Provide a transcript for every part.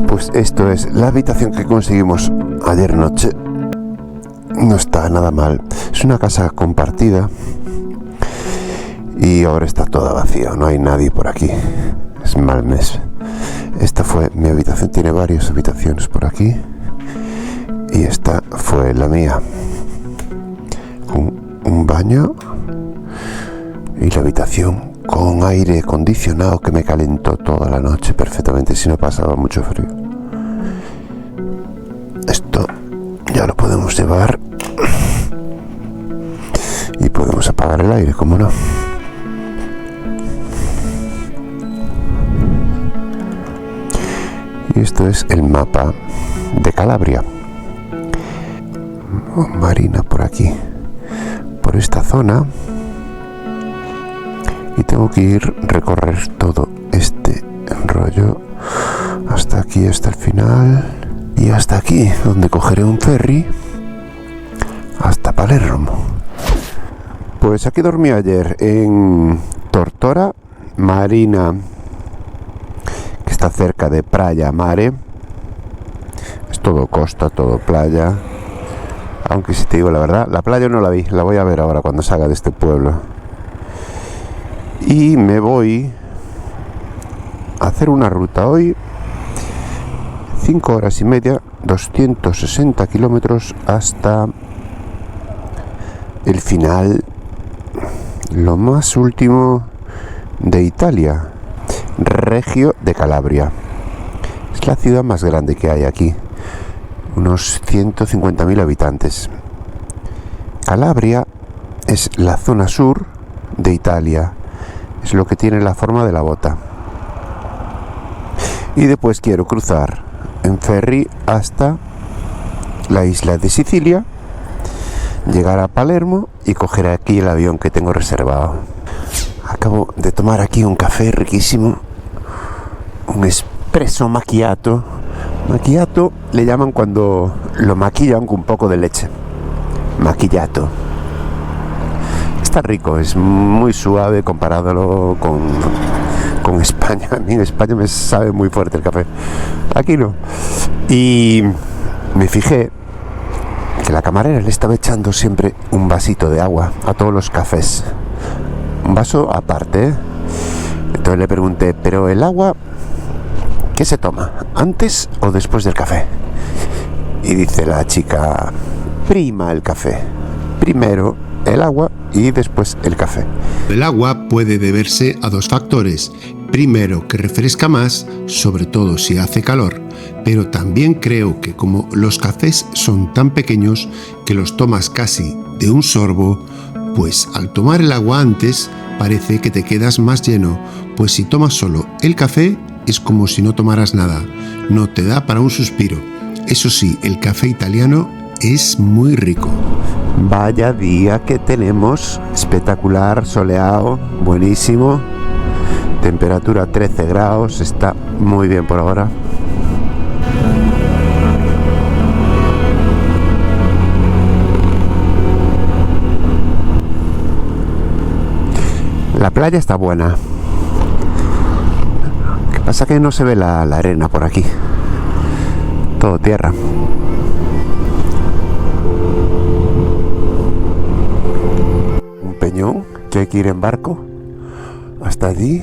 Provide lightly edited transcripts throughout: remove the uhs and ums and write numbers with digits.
Pues esto es la habitación que conseguimos ayer noche. No está nada mal. Es una casa compartida y ahora está toda vacía. No hay nadie por aquí. Es mal mes. Esta fue mi habitación. Tiene varias habitaciones por aquí. Y esta fue la mía. Un baño y la habitación con aire acondicionado que me calentó toda la noche perfectamente, si no pasaba mucho frío. Esto ya lo podemos llevar y podemos apagar el aire, como no. Y esto es el mapa de Calabria. Marina por aquí, por esta zona. Y tengo que recorrer todo este rollo hasta aquí, hasta el final. Y hasta aquí, donde cogeré un ferry hasta Palermo. Pues aquí dormí ayer en Tortora Marina, que está cerca de Praia Mare. Es todo costa, todo playa. Aunque si te digo la verdad, la playa no la vi, la voy a ver ahora cuando salga de este pueblo. Y me voy a hacer una ruta hoy, 5 horas y media, 260 kilómetros hasta el final, lo más último de Italia, Reggio de Calabria. Es la ciudad más grande que hay aquí, unos 150.000 habitantes. Calabria es la zona sur de Italia. Es lo que tiene la forma de la bota. Y después quiero cruzar en ferry hasta la isla de Sicilia, llegar a Palermo y coger aquí el avión que tengo reservado. Acabo de tomar aquí un café riquísimo, un espresso macchiato. Macchiato le llaman cuando lo maquillan con un poco de leche. Macchiato. Está rico, es muy suave comparado con España. A mí en España me sabe muy fuerte el café. Aquí no. Y me fijé que la camarera le estaba echando siempre un vasito de agua a todos los cafés. Un vaso aparte, ¿eh? Entonces le pregunté, ¿pero el agua qué se toma? ¿Antes o después del café? Y dice la chica, prima el café. Primero el agua y después el café. El agua puede deberse a dos factores. Primero, que refresca más, sobre todo si hace calor, pero también creo que como los cafés son tan pequeños que los tomas casi de un sorbo, pues al tomar el agua antes parece que te quedas más lleno, pues si tomas solo el café es como si no tomaras nada, no te da para un suspiro. Eso sí, el café italiano es muy rico. Vaya día que tenemos, espectacular, soleado, buenísimo, temperatura 13 grados, está muy bien por ahora. La playa está buena, lo que pasa que no se ve la arena por aquí, todo tierra. Peñón, que hay que ir en barco hasta allí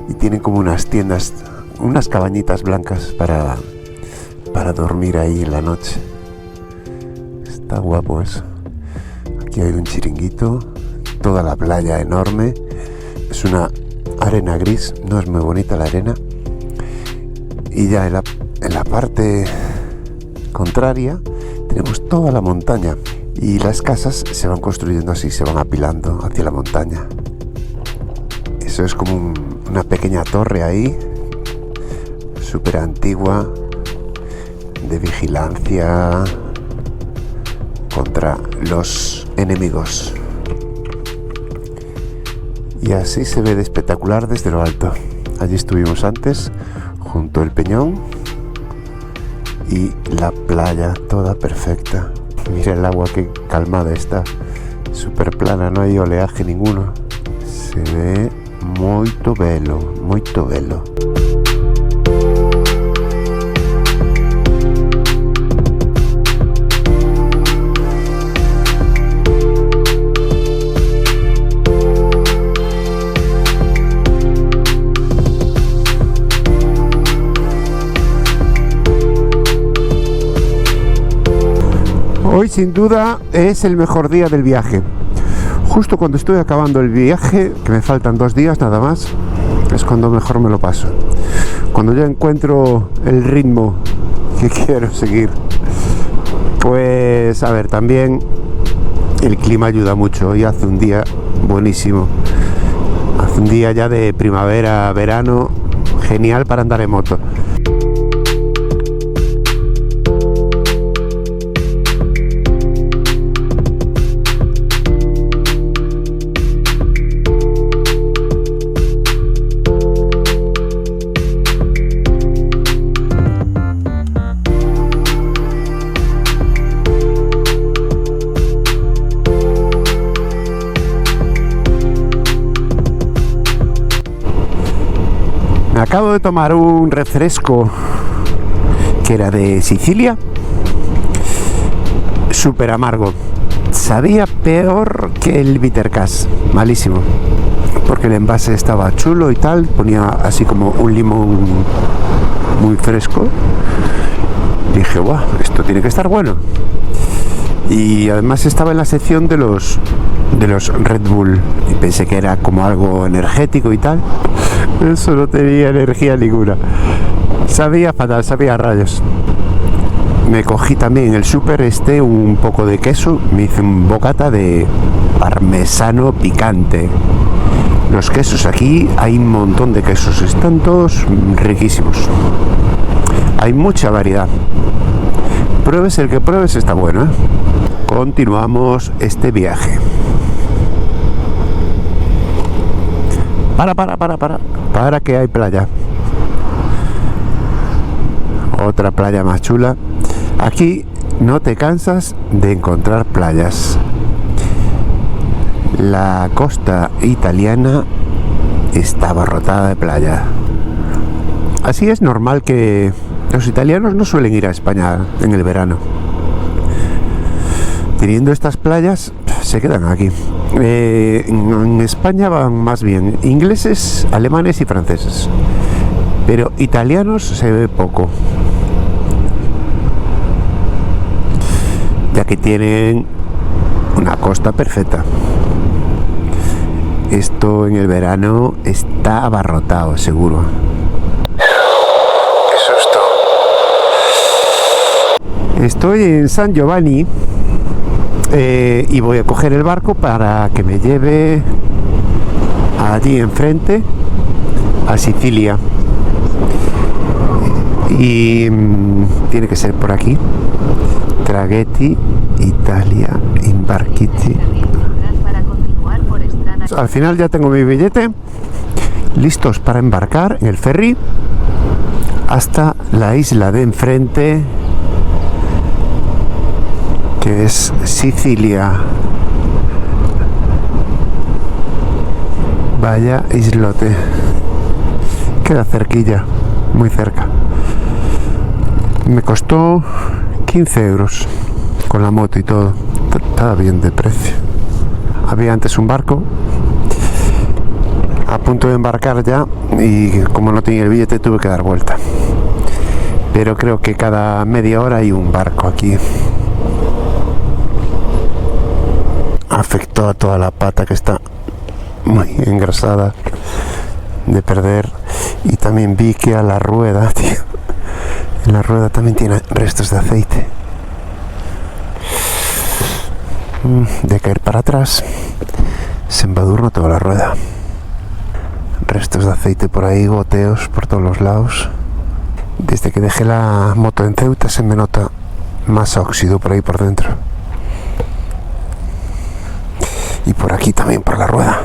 y tienen como unas tiendas, unas cabañitas blancas para dormir ahí en la noche. Está guapo eso. Aquí hay un chiringuito, toda la playa enorme, es una arena gris, no es muy bonita la arena. Y ya en la parte contraria tenemos toda la montaña. Y las casas se van construyendo así, se van apilando hacia la montaña. Eso es como una pequeña torre ahí, súper antigua, de vigilancia contra los enemigos. Y así se ve de espectacular desde lo alto. Allí estuvimos antes, junto al peñón y la playa toda perfecta. Mira el agua, que calmada está, súper plana, no hay oleaje ninguno. Se ve muito belo, muito belo. Hoy sin duda es el mejor día del viaje. Justo cuando estoy acabando el viaje, que me faltan 2 días nada más, es cuando mejor me lo paso. Cuando ya encuentro el ritmo que quiero seguir. Pues a ver, también el clima ayuda mucho. Hoy hace un día buenísimo. Hace un día ya de primavera, verano, genial para andar en moto. Me acabo de tomar un refresco que era de Sicilia, súper amargo. Sabía peor que el Bitter Cass, malísimo, porque el envase estaba chulo y tal, ponía así como un limón muy fresco. Dije, guau, esto tiene que estar bueno. Y además estaba en la sección de los Red Bull y pensé que era como algo energético y tal. Eso no tenía energía ninguna. Sabía fatal, sabía a rayos. Me cogí también en el súper un poco de queso. Me hice un bocata de parmesano picante. Los quesos aquí, hay un montón de quesos. Están todos riquísimos. Hay mucha variedad. Pruebes el que pruebes, está bueno, ¿eh? Continuamos este viaje. Para que hay playa. Otra playa más chula. Aquí no te cansas de encontrar playas. La costa italiana está abarrotada de playa. Así es normal que los italianos no suelen ir a España en el verano. Teniendo estas playas, se quedan aquí. En España van más bien ingleses, alemanes y franceses, pero italianos se ve poco, ya que tienen una costa perfecta. Esto en el verano está abarrotado, seguro. ¡Qué susto! Estoy en San Giovanni. Y voy a coger el barco para que me lleve allí enfrente a Sicilia, y tiene que ser por aquí. Traghetti Italia Imbarchiti. Al final ya tengo mi billete, listos para embarcar en el ferry hasta la isla de enfrente, que es Sicilia. Vaya islote. Queda cerquilla, muy cerca. Me costó 15 euros con la moto y todo. Estaba bien de precio. Había antes un barco a punto de embarcar ya, y como no tenía el billete tuve que dar vuelta. Pero creo que cada media hora hay un barco aquí. Afectó a toda la pata, que está muy engrasada de perder, y también vi que a la rueda, tío, en la rueda también tiene restos de aceite. De caer para atrás se embadurnó toda la rueda. Restos de aceite por ahí, goteos por todos los lados. Desde que dejé la moto en Ceuta se me nota más óxido por ahí por dentro. Y por aquí también, por la rueda.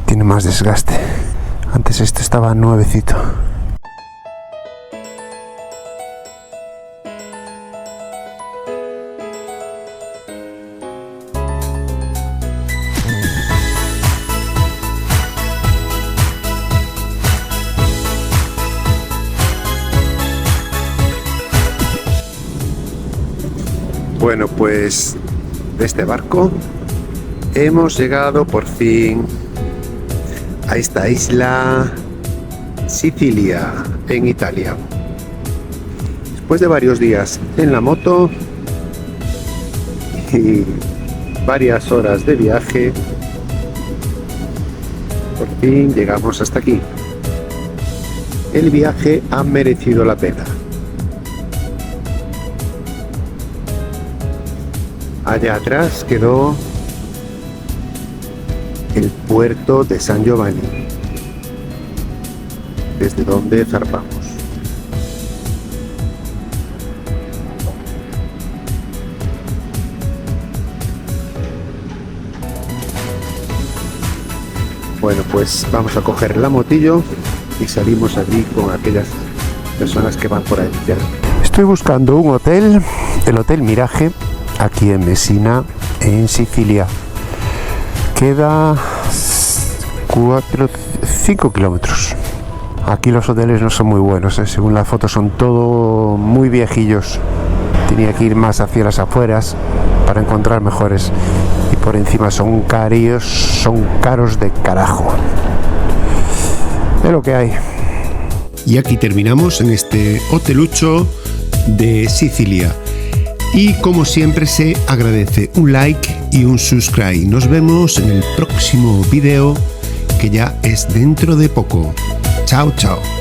Tiene más desgaste. Antes esto estaba nuevecito. Bueno, pues de este barco hemos llegado por fin a esta isla, Sicilia, en Italia. Después de varios días en la moto y varias horas de viaje, por fin llegamos hasta aquí. El viaje ha merecido la pena. Allá atrás quedó el puerto de San Giovanni, desde donde zarpamos. Bueno, pues vamos a coger la motillo y salimos allí con aquellas personas que van por ahí. Estoy buscando un hotel, el Hotel Mirage, aquí en Messina, en Sicilia. Queda 5 kilómetros. Aquí los hoteles no son muy buenos, según las fotos son todo muy viejillos. Tenía que ir más hacia las afueras para encontrar mejores. Y por encima son caros de carajo. Es lo que hay. Y aquí terminamos en este hotelucho de Sicilia. Y como siempre se agradece un like y un subscribe. Nos vemos en el próximo video, que ya es dentro de poco. Chao, chao.